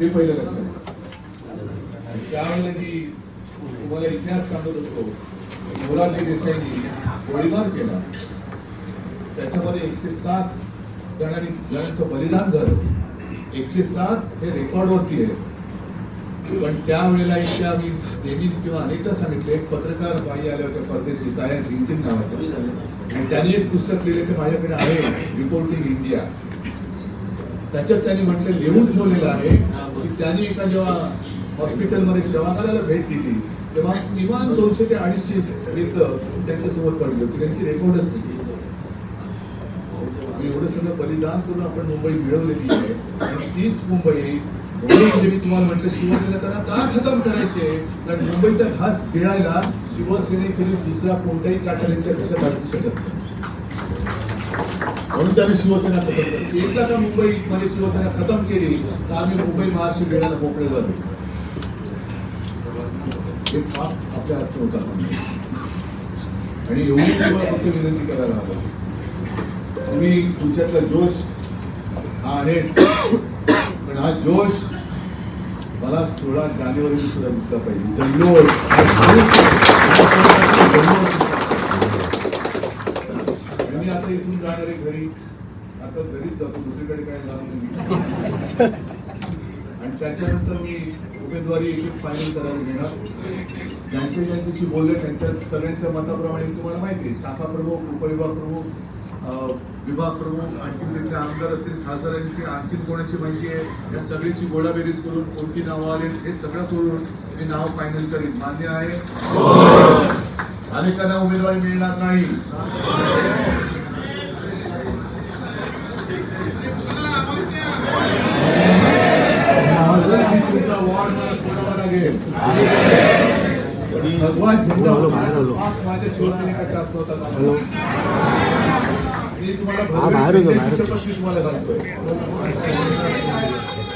ते पहिलं लक्षात. त्यावेळेला मी तुम्हाला इतिहास सांगत होतो, मोरारजी देसाईंनी गोळीबार केला, त्याच्यामध्ये 107 जणांचं बलिदान झालं. 107 हे रेकॉर्डवरती आहे. पण त्यावेळेला इथे आम्ही नेहमी किंवा अनेकदा सांगितले, एक पत्रकार बाई आल्या होत्या परदेशी, ताया झिंकिन नावाच्या, आणि त्यांनी एक पुस्तक लिहिले ते माझ्याकडे आहे, रिपोर्टिंग इंडिया. त्याच्यात त्यांनी म्हटलं, लिहून ठेवलेलं आहे की त्यांनी एका जेव्हा हॉस्पिटलमध्ये शवागाराला भेट दिली तेव्हा किमान 200 ते 250 रेतं त्यांच्यासोबत पडली होती. त्यांची रेकॉर्डच नाही. एवढं सगळं बलिदान करून आपण मुंबई मिळवलेली आहे. आणि तीच मुंबई म्हणजे मी तुम्हाला म्हटलं, शिवसेना त्यांना का खतम करायचे? कारण मुंबईचा घास गिळायला शिवसेनेखेरीज दुसरा कोणत्याही काटाऱ्यांच्या कशा टाकू शकत नाही. म्हणून त्याने शिवसेना खतम केली. एकदा का मुंबईमध्ये शिवसेना खतम केली तर आम्ही मुंबई महाराष्ट्र गिळायला मोकळे झालो. एक पाप आपल्या हात होता. आणि एवढी तुम्हाला फक्त विनंती करायला हवं, तुम्ही तुमच्यातला जोश हा आहेच, पण हा जोश मला 16 जानेवारी सुद्धा दिसला पाहिजे. जल्लोष मी आता इथून जाणार आहे घरी, आता घरीच जातो, दुसरीकडे काय जाणार नाही. आणि त्याच्यानंतर मी उमेदवारी एक फायनल करायला घेणार. ज्यांच्याशी बोलले त्यांच्या सगळ्यांच्या मताप्रमाणे तुम्हाला माहिती आहे, शाखा प्रमुख, उपविभाग प्रमुख, विभाग प्रमुख, आणखी तिथले आमदार असतील, खासदार आणखी आणखी कोणाची माहिती आहे, या सगळीची गोळाबेरीज करून कोणती नावं आली हे सगळं करून मी नाव फायनल करीन. मान्य आहे? अनेकांना उमेदवारी मिळणार नाही. तुमचा वॉर्ड मला सोडावा लागेल. भगवान झेंडा माझ्या शिवसैनिकाच्या हात नव्हता. मी तुम्हाला शपथ मी तुम्हाला घालतोय.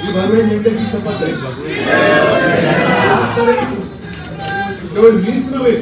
ही भगवे झेंड्याची शपथ आहे. केवळ मीच नव्हे,